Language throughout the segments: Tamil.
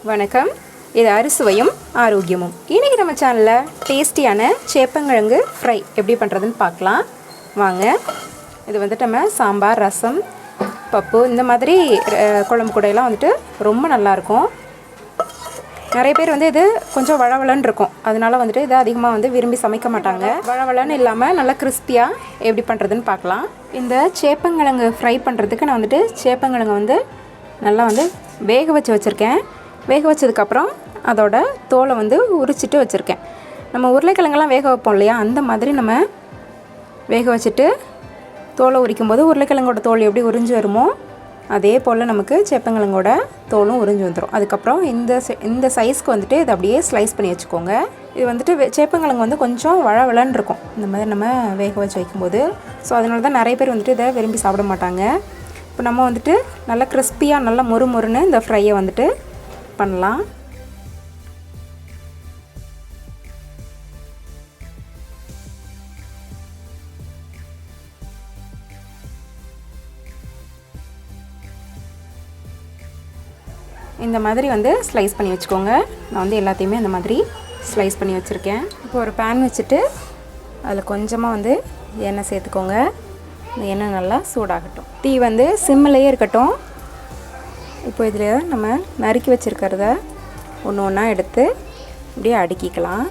வணக்கம், இது அறுசுவையும் ஆரோக்கியமும். இன்றைக்கி நம்ம சேனலில் டேஸ்டியான சேப்பங்கிழங்கு ஃப்ரை எப்படி பண்ணுறதுன்னு பார்க்கலாம் வாங்க. இது வந்துட்டு நம்ம சாம்பார், ரசம், பப்பு இந்த மாதிரி குழம்பு கூடையெல்லாம் வந்துட்டு ரொம்ப நல்லாயிருக்கும். நிறைய பேர் வந்து இது கொஞ்சம் வழவழன்னு இருக்கும், அதனால வந்துட்டு இதை அதிகமாக வந்து விரும்பி சமைக்க மாட்டாங்க. வழவழன்னு இல்லாமல் நல்லா கிறிஸ்பியாக எப்படி பண்ணுறதுன்னு பார்க்கலாம். இந்த சேப்பங்கிழங்கு ஃப்ரை பண்ணுறதுக்கு நான் வந்துட்டு சேப்பங்கிழங்கு வந்து நல்லா வந்து வேக வச்சுருக்கேன். வேக வச்சதுக்கப்புறம் அதோட தோலை வந்து உரிச்சிட்டு வச்சுருக்கேன். நம்ம உருளைக்கிழங்கெல்லாம் வேக வைப்போம் இல்லையா, அந்த மாதிரி நம்ம வேக வச்சுட்டு தோலை உரிக்கும் போது உருளைக்கிழங்கோட தோல் எப்படி உறிஞ்சி வருமோ அதே போல் நமக்கு சேப்பங்கிழங்கோட தோலும் உறிஞ்சி வந்துடும். அதுக்கப்புறம் இந்த சைஸ்க்கு வந்துட்டு இதை அப்படியே ஸ்லைஸ் பண்ணி வச்சுக்கோங்க. இது வந்துட்டு சேப்பங்கிழங்கு வந்து கொஞ்சம் வழவழன்னு இருக்கும் இந்த மாதிரி நம்ம வேக வச்சு வைக்கும்போது. ஸோ அதனால தான் நிறைய பேர் வந்துட்டு இதை விரும்பி சாப்பிட மாட்டாங்க. இப்போ நம்ம வந்துட்டு நல்லா கிறிஸ்பியாக நல்லா மொறுன்னு இந்த ஃப்ரையை வந்துட்டு பண்ணலாம். இந்த மாதிரி வந்து ஸ்லைஸ் பண்ணி வச்சுக்கோங்க. நான் வந்து எல்லாத்தையுமே இந்த மாதிரி ஸ்லைஸ் பண்ணி வச்சுருக்கேன். இப்போ ஒரு பேன் வச்சுட்டு அதில் கொஞ்சமாக வந்து எண்ணெய் சேர்த்துக்கோங்க. இந்த எண்ணெய் நல்லா சூடாகட்டும். டீ வந்து சிம்மிலேயே இருக்கட்டும். இப்போ இதில் நம்ம நறுக்கி வச்சுருக்கிறத ஒன்று ஒன்றா எடுத்து இப்படியே அடுக்கிக்கலாம்.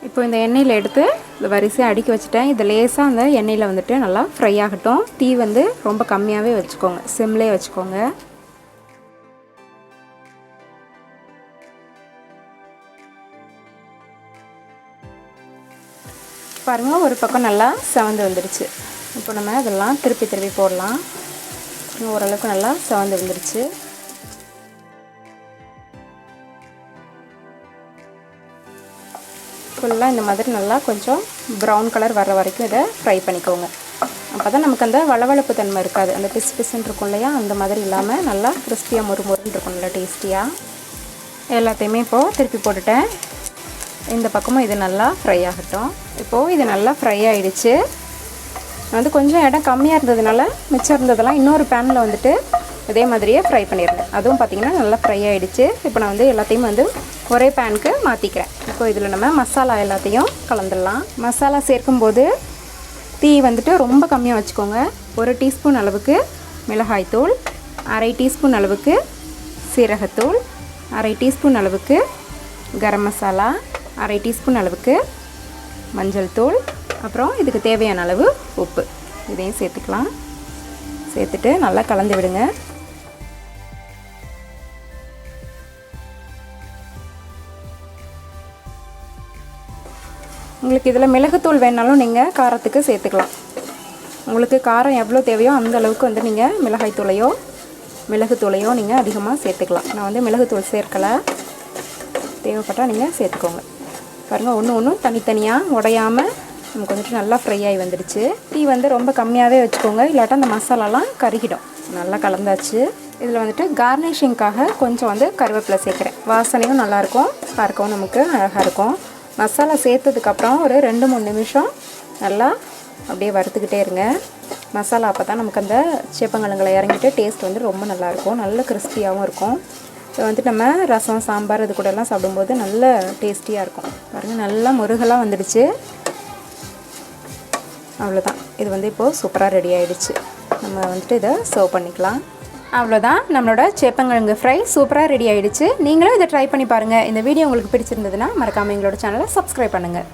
இப்போ இந்த எண்ணெயில் எடுத்து இந்த வரிசையாக அடுக்கி வச்சுட்டேன். இது லேசாக அந்த எண்ணெயில் வந்துட்டு நல்லா ஃப்ரை ஆகட்டும். தீ வந்து ரொம்ப கம்மியாகவே வச்சுக்கோங்க, சிம்லேயே வச்சுக்கோங்க. பாருங்கள், ஒரு பக்கம் நல்லா செவந்து வந்துடுச்சு. இப்போ நம்ம இதெல்லாம் திருப்பி போடலாம். ஓரளவுக்கு நல்லா செவந்து வந்துடுச்சு. ஃபுல்லாக இந்த மாதிரி நல்லா கொஞ்சம் ப்ரௌன் கலர் வர்ற வரைக்கும் இதை ஃப்ரை பண்ணிக்கோங்க. அப்போ தான் நமக்கு அந்த வளவளப்பு தன்மை இருக்காது, அந்த பிசுன்னு இருக்கும் இல்லையா, அந்த மாதிரி இல்லாமல் நல்லா கிறிஸ்பியாக மொறுன்னு இருக்கும், நல்லா டேஸ்டியாக. எல்லாத்தையுமே இப்போது திருப்பி போட்டுட்டேன். இந்த பக்கமும் இது நல்லா ஃப்ரை ஆகட்டும். இப்போது இது நல்லா ஃப்ரை ஆகிடுச்சு. வந்து கொஞ்சம் இடம் கம்மியாக இருந்ததுனால மிச்சம் இருந்ததெல்லாம் இன்னொரு பேனில் வந்துட்டு இதே மாதிரியே ஃப்ரை பண்ணிடுறேன். அதுவும் பார்த்திங்கன்னா நல்லா ஃப்ரை ஆகிடுச்சு. இப்போ நான் வந்து எல்லாத்தையும் வந்து ஒரே பேனுக்கு மாற்றிக்கிறேன். இப்போ இதில் நம்ம மசாலா எல்லாத்தையும் கலந்துடலாம். மசாலா சேர்க்கும்போது தீ வந்துட்டு ரொம்ப கம்மியாக வச்சுக்கோங்க. 1 டீஸ்பூன் அளவுக்கு மிளகாய்த்தூள், 1/2 டீஸ்பூன் அளவுக்கு சீரகத்தூள், 1/2 டீஸ்பூன் அளவுக்கு கரம் மசாலா, 1/2 டீஸ்பூன் அளவுக்கு மஞ்சள் தூள், அப்புறம் இதுக்கு தேவையான அளவு உப்பு, இதையும் சேர்த்துக்கலாம். சேர்த்துட்டு நல்லா கலந்து விடுங்க. உங்களுக்கு இதில் மிளகுத்தூள் வேணாலும் நீங்கள் காரத்துக்கு சேர்த்துக்கலாம். உங்களுக்கு காரம் எவ்வளோ தேவையோ அந்த அளவுக்கு வந்து நீங்கள் மிளகுத்தூளையோ நீங்கள் அதிகமாக சேர்த்துக்கலாம். நான் வந்து மிளகுத்தூள் சேர்க்கலை, தேவைப்பட்டால் நீங்கள் சேர்த்துக்கோங்க. பாருங்கள், ஒன்று தனித்தனியாக உடையாமல் நமக்கு வந்துட்டு நல்லா ஃப்ரை ஆகி வந்துடுச்சு. டீ வந்து ரொம்ப கம்மியாகவே வச்சுக்கோங்க, இல்லாட்டா அந்த மசாலாலாம் கருகிடும். நல்லா கலந்தாச்சு. இதில் வந்துட்டு கார்னிஷிங்காக கொஞ்சம் வந்து கருவேப்பிலை சேர்க்குறேன். வாசனையும் நல்லாயிருக்கும், பார்க்கவும் நமக்கு அழகாக இருக்கும். மசாலா சேர்த்ததுக்கப்புறம் ஒரு 2-3 நிமிஷம் நல்லா அப்படியே வறுத்துக்கிட்டே இருங்க. மசாலா அப்போ தான் நமக்கு அந்த சேப்பங்கிழங்குல இறங்கிட்டு டேஸ்ட் வந்து ரொம்ப நல்லாயிருக்கும், நல்ல கிறிஸ்பியாகவும் இருக்கும். இது வந்துட்டு நம்ம ரசம், சாம்பார் இது கூடலாம் சாப்பிடும்போது நல்ல டேஸ்டியாக இருக்கும். பாருங்கள், நல்லா முருகலாக வந்துடுச்சு. அவ்வளோதான், இது வந்து இப்போது சூப்பராக ரெடி ஆகிடுச்சு. நம்ம வந்துட்டு இதை சர்வ் பண்ணிக்கலாம். அவ்வளோதான், நம்மளோட சேப்பங்கிழங்கு ஃப்ரை சூப்பராக ரெடி ஆகிடுச்சு. நீங்களும் இதை ட்ரை பண்ணி பாருங்கள். இந்த வீடியோ உங்களுக்கு பிடிச்சிருந்ததுன்னா மறக்காமல் எங்களோட சேனலை சப்ஸ்கிரைப் பண்ணுங்கள்.